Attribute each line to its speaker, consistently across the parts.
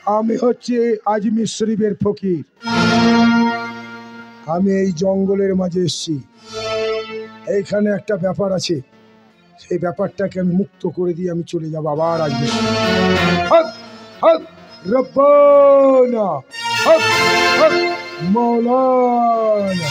Speaker 1: আমি হচ্ছে আজমির শরীফের ফকির। আমি এই জঙ্গলের মাঝে এসেছি। এইখানে একটা ব্যাপার আছে, সেই ব্যাপারটাকে আমি মুক্ত করে দিয়ে আমি চলে যাবো আবার আজমির। হক হক রব্বানা, হক হক মৌলানা।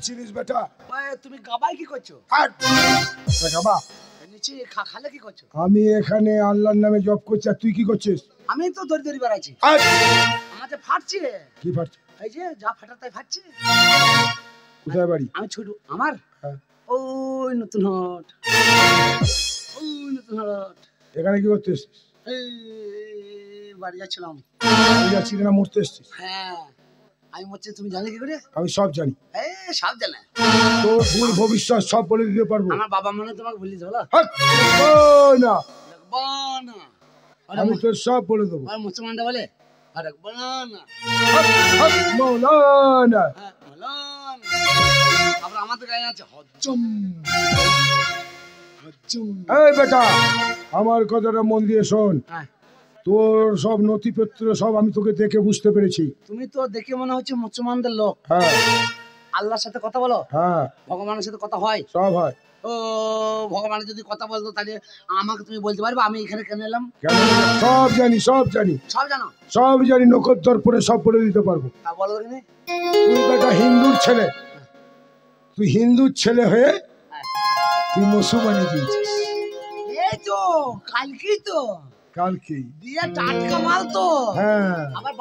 Speaker 1: চিনিস বেটা?
Speaker 2: তুমি গাবাই কি করছো?
Speaker 1: গাবা
Speaker 2: নিচে খালে কি করছো?
Speaker 1: আমি এখানে আল্লাহর নামে জপ করছি। আর তুই কি করছিস?
Speaker 2: আমি তো দড়ি দড়ি বেড়াচ্ছি। আমার যে ফাটছে। কি ফাটছে? এই যে যা ফাটা তাই ফাটছে।
Speaker 1: কোথায় বাড়ি?
Speaker 2: আমি ছোট। আমার ওই নতুন হাট, ওই নতুন হাট।
Speaker 1: এখানে কি করছিস?
Speaker 2: এই বাড়ি যাচ্ছিলাম।
Speaker 1: বাড়ি যাচ্ছিস না মরতে এসছিস?
Speaker 2: হ্যাঁ। আমি মরছি, তুমি জানলে কি করে?
Speaker 1: আমি সব জানি।
Speaker 2: সব জানে?
Speaker 1: তোর ভুল ভবিষ্যৎ সব বলে দিতে পারবো।
Speaker 2: আমার বাবা মনে তোমাকে বলি দেবো
Speaker 1: না,
Speaker 2: না
Speaker 1: আমি তোর সব বলে দেবো।
Speaker 2: আর মুসলমানটা বলে
Speaker 1: মৌলানা।
Speaker 2: আবার আমাদের গায়ে আছে হজ্জম।
Speaker 1: এই বেটা, আমার কথাটা মন দিয়ে শোন। তোর সব নথিপত্র সব আমি তোকে দেখে বুঝতে পেরেছি।
Speaker 2: তুমি তো দেখে মনে হচ্ছে মুসলমানদের লোক।
Speaker 1: হ্যাঁ।
Speaker 2: আল্লাহর সাথে কথা বলো?
Speaker 1: হ্যাঁ।
Speaker 2: ভগবানের সাথে কথা হয়?
Speaker 1: সব হয়।
Speaker 2: ও ভগবানের যদি কথা বলতো তাহলে আমাকে তুমি বলতে পারবে আমি এখানে কেন এলাম?
Speaker 1: সব জানি, সব জানি।
Speaker 2: সব জানো?
Speaker 1: সব জানি, নক্ষত্র পরে সব বলে দিতে পারবো।
Speaker 2: তা বলো দেখিনি।
Speaker 1: তুই বেটা হিন্দুর ছেলে, তুই হিন্দুর ছেলে হয়ে তুই মুসলমানি দিয়েছিস।
Speaker 2: এই তো কালকেই তো।
Speaker 1: কালকে
Speaker 2: দিয়ে টাটকা মাল তো।
Speaker 1: হ্যাঁ।
Speaker 2: আবার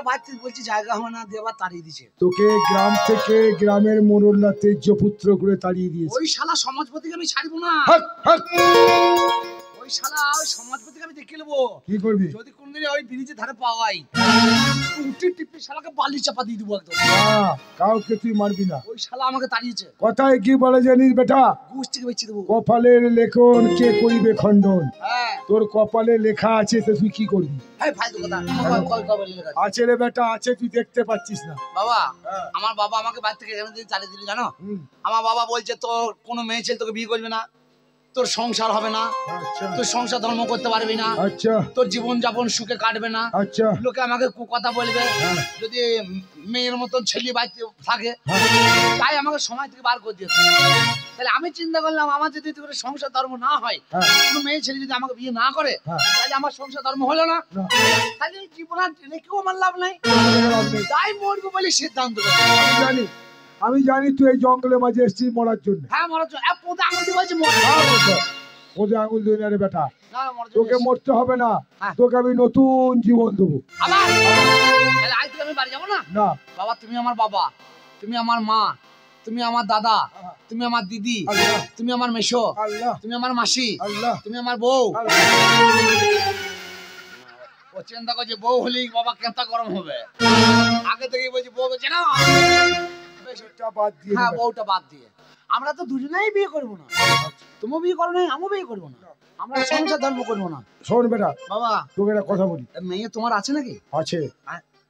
Speaker 2: বাড়তে বলছি জায়গা হবে না, দিয়ে আবার তাড়িয়ে দিছে।
Speaker 1: তোকে গ্রাম থেকে গ্রামের মোড়ল্লা তেজপুত্র করে তাড়িয়ে দিয়েছে।
Speaker 2: ওই শালা সমাজপতিকে আমি ছাড়বো না। ওই শালা ওই সমাজপতিকে আমি দেখে নেবো।
Speaker 1: কি করবি?
Speaker 2: যদি কোনদিন ওই ব্রিজের ধারে পাওয়াই, উঠে টিপে শালাকে বালি চাপা দিয়ে দেবো একদম।
Speaker 1: কাউকে তুই মারবি না।
Speaker 2: ওই শালা আমাকে তাড়িয়েছে।
Speaker 1: কথায় কি বলে জানিস বেটা?
Speaker 2: গোষ্ঠীকে বেঁচে দেবো।
Speaker 1: কপালের লেখন কে করিবে খণ্ডন। তোর কপালে লেখা আছে, তো তুই কি করবি? আছে রে বেটা, আছে, তুই দেখতে পাচ্ছিস না।
Speaker 2: বাবা, আমার বাবা আমাকে বাড়ি থেকে এখানে দিয়ে চালিয়ে দিল জানো? আমার বাবা বলছে তোর কোনো মেয়ে ছেলে তোকে বিয়ে করবে না, তোর সংসার হবে না, তোর সংসার ধর্ম করতে পারবি না, তোর জীবন যাপন সুখে কাটবে না। লোকে আমাকে কথা বলবে যদি মেয়ের মতন ছেলে বাড়িতে থাকে। তাই আমাকে সময় থেকে বার করে দিয়েছে। তাহলে আমি চিন্তা করলাম আমার যদি সংসার ধর্ম না হয়, কোনো মেয়ে ছেলে যদি আমাকে বিয়ে না করে, তাহলে আমার সংসার ধর্ম হলো না, তাহলে জীবন রেখেও আমার লাভ নাই। তাই মরবো বলে সিদ্ধান্ত
Speaker 1: জানি। আমি জানি তুই এই জঙ্গলের মাঝে এসেছিস মরার জন্য।
Speaker 2: হ্যাঁ, মরার জন্য। পোদে আঙুল দিয়ে বলছি
Speaker 1: পোদে আঙুল দিয়ে না রে বেটা, তোকে মরতে হবে না, তোকে আমি নতুন জীবন দেবো।
Speaker 2: আজ থেকে আমি বাড়ি যাবো না।
Speaker 1: না
Speaker 2: বাবা, তুমি আমার বাবা, তুমি আমার মা, তুমি আমার দাদা, তুমি আমার দিদি, তুমি আমার মেশো, তুমি আমার মাসি, তুমি আমার বউ। ও চিন্তা করছে বউ হলেই বাবা কেতা গরম হবে। আগে থেকেই বলছি বউ হচ্ছে না, বউটা বাদ দিয়ে আমরা তো দুজনেই বিয়ে করবো না। তুমিও বিয়ে করো না, আমিও বিয়ে করবো না, আমরা সংসার ধর্ম করবো না।
Speaker 1: শোন বেটা
Speaker 2: বাবা,
Speaker 1: তোকে একটা কথা বলি।
Speaker 2: মেয়ে তোমার আছে নাকি?
Speaker 1: আছে।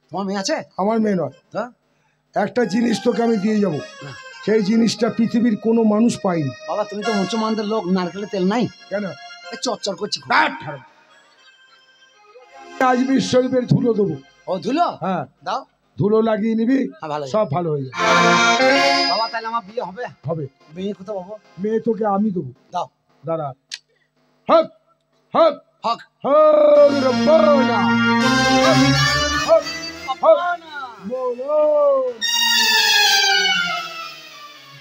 Speaker 2: তোমার মেয়ে আছে?
Speaker 1: আমার মেয়ে নয়। একটা জিনিস তোকে আমি দিয়ে যাবো, সেই জিনিসটা পৃথিবীর কোনো মানুষ পায়নি।
Speaker 2: বাবা, তুমি তো মুসলমানদের লোক, নারকেলের তেল নাই
Speaker 1: কেন?
Speaker 2: চরচর করছি।
Speaker 1: আজমির শরীফের ধুলো দেবো।
Speaker 2: ও ধুলো?
Speaker 1: হ্যাঁ
Speaker 2: দাও।
Speaker 1: ধুলো লাগিয়ে নিবি, সব ভালো হয়ে যাবে।
Speaker 2: বাবা, তাহলে আমার বিয়ে হবে?
Speaker 1: হবে।
Speaker 2: মেয়ে কোথাও পাবো?
Speaker 1: মেয়ে তোকে আমি দেবো।
Speaker 2: দাও।
Speaker 1: দাঁড়া। হক হক
Speaker 2: হক
Speaker 1: হক রব্বানা, হক রব্বানা মোলা।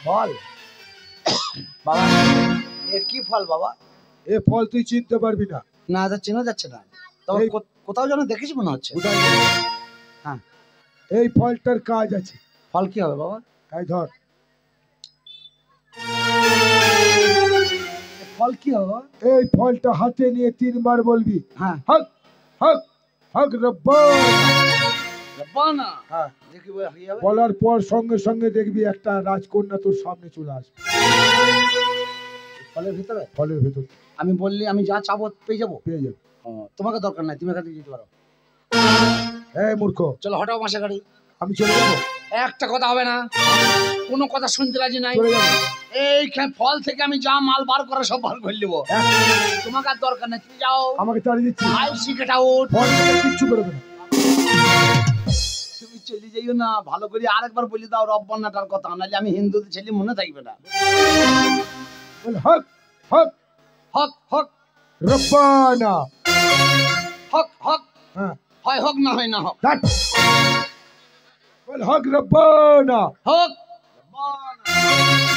Speaker 1: ফল
Speaker 2: বাবা, এ কি ফল বাবা?
Speaker 1: এ ফল তুই চিনতে পারবি না।
Speaker 2: না, চেনা যাচ্ছে না। তবে কোথাও যেন দেখেছি মনে হচ্ছে। হ্যাঁ,
Speaker 1: এই ফলটার কাজ আছে।
Speaker 2: ফল কি হবে বাবা?
Speaker 1: এই ধর।
Speaker 2: ফল কি হবে?
Speaker 1: এই ফলটা হাতে নিয়ে 3 বার বলবি।
Speaker 2: হ্যাঁ।
Speaker 1: হক হক হক রব্বানা।
Speaker 2: রব্বানা
Speaker 1: হ্যাঁ,
Speaker 2: দেখি বলে হয়ে যাবে।
Speaker 1: বলার পর সঙ্গে সঙ্গে দেখবি একটা রাজকন্যা তোর সামনে চলে আসবে
Speaker 2: ফলের ভিতরে?
Speaker 1: ফলের ভেতর।
Speaker 2: আমি বললি আমি যা চাবো পেয়ে যাবো?
Speaker 1: পেয়ে যাবে।
Speaker 2: তোমাকে দরকার নাই, তুমি এখান থেকে যেতে পারো।
Speaker 1: হ্যাঁ মূর্খ,
Speaker 2: চলো হটাও মাসে গাড়ি।
Speaker 1: আমি চলে যাবো?
Speaker 2: একটা কথা হবে না, কোনো কথা শুনতে রাজি নাই।
Speaker 1: চলে যাবো।
Speaker 2: এইখানে ফল থেকে আমি যা মাল বার করে সব বার করে নেবো, তোমাকে আর দরকার নেই, তুমি যাও।
Speaker 1: আমাকে তাড়িয়ে দিচ্ছি?
Speaker 2: I cigarette out.
Speaker 1: ফল থেকে কিচ্ছু করবে না।
Speaker 2: তুমি চলে যাইও না, ভালো করে আরেকবার বলে দাও রব্বানাটার কথা, নাহলে আমি হিন্দুদের ছেলে মনে থাকবে না।
Speaker 1: বল হক হক
Speaker 2: হক হক
Speaker 1: রব্বানা।
Speaker 2: হক হক,
Speaker 1: হ্যাঁ,
Speaker 2: হয় হোক না হয় না হোক।
Speaker 1: ধ্যাৎ। বল হক রব্বানা,
Speaker 2: হক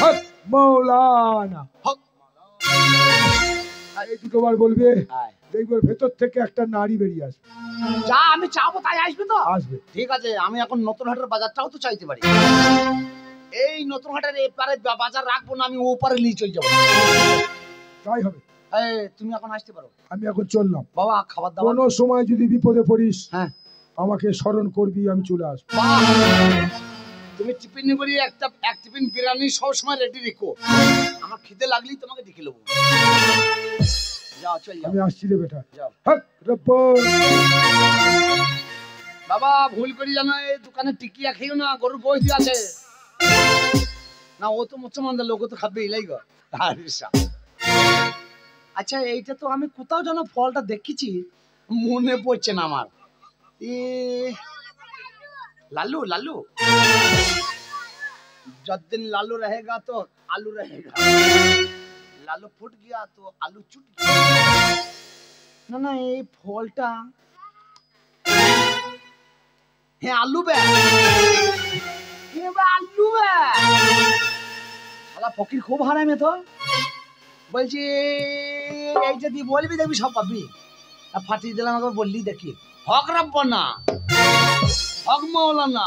Speaker 1: হক মৌলানা।
Speaker 2: হক।
Speaker 1: এই দুটো বার বলবে,
Speaker 2: আয়।
Speaker 1: দেখবে ভেতর থেকে একটা নারী বেরিয়ে আসবে।
Speaker 2: যা আমি চাবো তাই আসবে তো?
Speaker 1: আসবে।
Speaker 2: ঠিক আছে, আমি এখন নতুন হাটের বাজারটাও তো চাইতে পারি। এই নতুন হাটের এপারে বাজার রাখবো না, আমি ওপারে নিয়ে চলে যাবো।
Speaker 1: তাই হবে।
Speaker 2: এই তুমি এখন আসতে পারো।
Speaker 1: আমি এখন চললাম।
Speaker 2: বাবা খাবার দাবার।
Speaker 1: কোনো সময় যদি বিপদে পড়িস,
Speaker 2: হ্যাঁ,
Speaker 1: আমাকে স্মরণ করবি, আমি চলে আসবো।
Speaker 2: বাহ! তুমি টিফিন করে এক টিফিন বিরিয়ানি সব সময় রেডি রেখো, আমার খিদে লাগলেই তোমাকে ডেকে নেবো। যাও চল যাও।
Speaker 1: আমি আসছি রে বেটা।
Speaker 2: যাও।
Speaker 1: হক রব্বানা।
Speaker 2: বাবা ভুল করি জানো, এই দোকানে টিকিয়া খেয়েও না, গরুর বই আছে না, ও তো মুসলমানদের লোক, ও তো খাবে ইলাই গো। আচ্ছা এইটা তো আমি কোথাও যেন ফলটা দেখেছি, মনে পড়ছে না আমার। এ লালু লালু, যতদিন লালু रहेगा तो आलू रहेगा, লালু ফুট গিয়া তো আলু চুট গিয়া। না না, এই ফলটা, হ্যাঁ আলু বে, আলু বে। শালা ফকির খুব হারামে তো। বলছি এই যদি বলবি দেখবি সব পাবি, ফাটিয়ে দিলাম একবার বললি দেখি। হক রব্বানা, হক মৌলানা,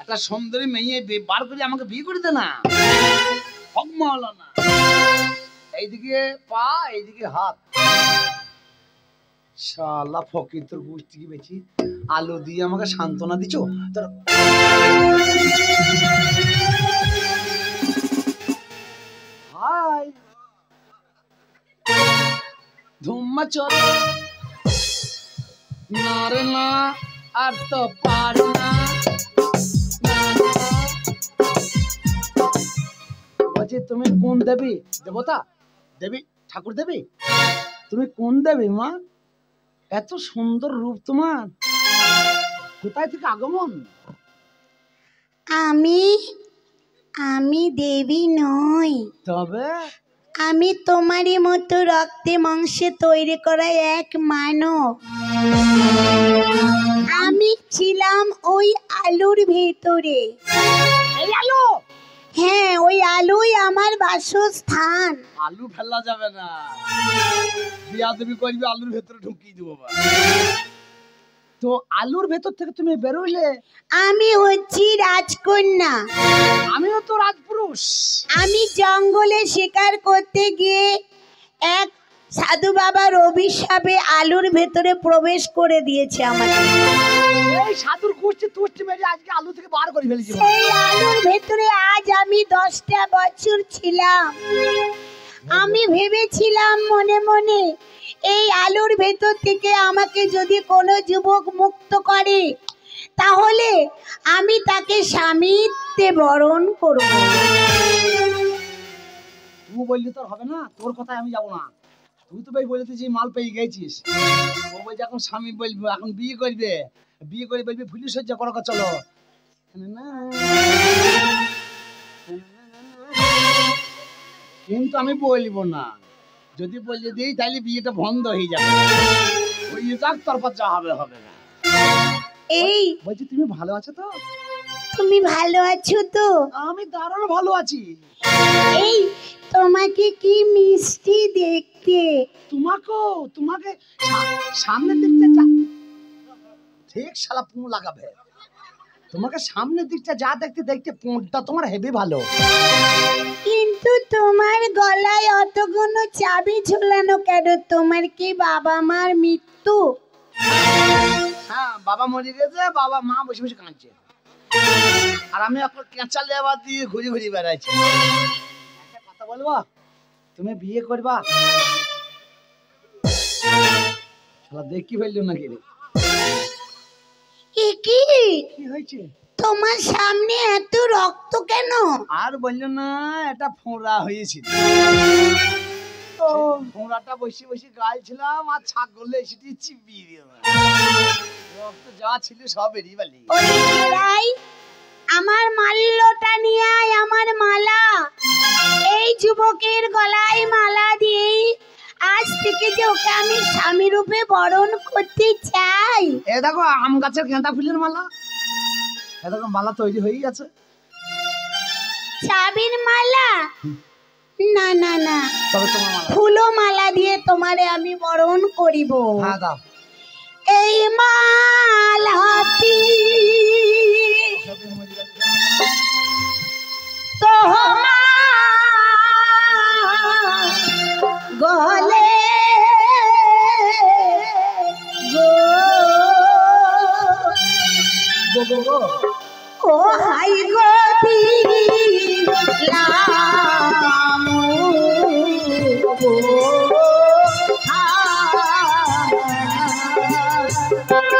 Speaker 2: একটা সুন্দরী মেয়ে বার করে আমাকে বিয়ে করে দে না। হক মৌলানা। এইদিকে পা, এইদিকে হাত। শালা ফকির তোর গোষ্ঠী কি বেশি, আলু দিয়ে আমাকে সান্ত্বনা দিচ্ছ তোর। হাই ধুম্মা চল না রে না, আর তো পারো না। বলছি তুমি কোন দেবী? দেবতা দেবী, ঠাকুর দেবী? তুমি কোন দেবী মা? এত সুন্দর রূপ তোমার, কোথায় থেকে আগমন?
Speaker 3: আমি দেবী নই,
Speaker 2: তবে
Speaker 3: আমি তোমারই মতো রক্তে মাংসে তৈরি করা এক মানব। আমি ছিলাম ওই আলুর ভেতরে।
Speaker 2: এই আলু?
Speaker 3: হ্যাঁ, ওই আলুই আমার বাসস্থান।
Speaker 2: আলু ফেলা যাবে না, বিয়া দেবী করবি আলুর ভেতরে ঢুকিয়ে দেবো। তো আলুর ভেতর থেকে তুমি বেরোইলে?
Speaker 3: আমি হচ্ছি রাজকন্যা।
Speaker 2: আমিও তো রাজপুরুষ।
Speaker 3: আমি জঙ্গলে শিকার করতে গিয়ে এক সাধু বাবার অভিশাপে আলুর ভেতরে প্রবেশ করে দিয়েছে আমাকে।
Speaker 2: এই সাধুর কুষ্টি তুষ্টি মেরে আজকে আলু থেকে বার করে ফেলেছি।
Speaker 3: সেই আলুর ভেতরে আজ আমি 10টা বছর ছিলাম। আমি ভেবেছিলাম মনে মনে, এই আলুর ভেতর থেকে আমাকে যদি কোনো যুবক মুক্ত করে, তাহলে আমি তাকে স্বামীত্বে বরণ করব।
Speaker 2: তুই বললি তোর হবে না, তোর কথায় আমি যাবো না। তুই তো ভাই বলতে যে মাল পেয়ে গেছিস, ও বলছে এখন স্বামী বলবো, এখন বিয়ে করবে, বিয়ে করে বলবি ফুলি সজ্জা করো, চলো। কিন্তু আমি বলবো না, যদি বলে দিই তাহলে বিয়েটা বন্ধ হয়ে যাবে। ওই যাক তারপর যা হবে হবে না।
Speaker 3: এই
Speaker 2: বলছি তুমি ভালো আছো তো?
Speaker 3: তুমি ভালো আছো তো?
Speaker 2: আমি দারুণ ভালো আছি।
Speaker 3: এই তোমাকে কি মিষ্টি দেখতে।
Speaker 2: তোমাকে সামনে দিকটা যা, ঠিক শালা পুঁ লাগাবে। তোমাকে সামনের দিকটা যা দেখতে দেখতে পোঁটটা তোমার হেভি ভালো।
Speaker 3: কিন্তু তোমার গলায় অতগুলো চাবি ঝুলানো কেন? তোমার কি বাবা মার মৃত্যু?
Speaker 2: হ্যাঁ বাবা মরে গেছে, বাবা মা বসে বসে কাঁদছে, আর আমি এখন কেঁচা লেবার দিয়ে ঘুরি ঘুরি বেড়াচ্ছি। একটা কথা বলবো, তুমি বিয়ে করবা? দেখি ফেললো নাকি রে?
Speaker 3: কি
Speaker 2: কি হয়েছে
Speaker 3: তোমার সামনে এত রক্ত কেন?
Speaker 2: আর বললো না, এটা ফোঁড়া হয়েছিল। ফোঁড়াটা বসে বসে গাইছিলাম, আর ছাগলে এসে চিপিয়ে দিয়ে রক্ত যা ছিল সব বেরিয়ে বালি।
Speaker 3: আমার মাল্যটা নিয়ে আয়, আমার মালা। এই যুবকের গলায় মালা দিয়ে আজ থেকে যে ওকে আমি স্বামী রূপে বরণ করতে চাই।
Speaker 2: এ দেখো আম গাছের গেঁদা ফুলের মালা, এ দেখো মালা তৈরি হয়ে গেছে।
Speaker 3: চাবির মালা? না না না,
Speaker 2: তবে তোমার মালা,
Speaker 3: ফুলো মালা দিয়ে তোমারে আমি বরণ করিব।
Speaker 2: হ্যাঁ দাও।
Speaker 3: এই মালাটি তোমার গলে গো, ও হাই গো দিলাম গো,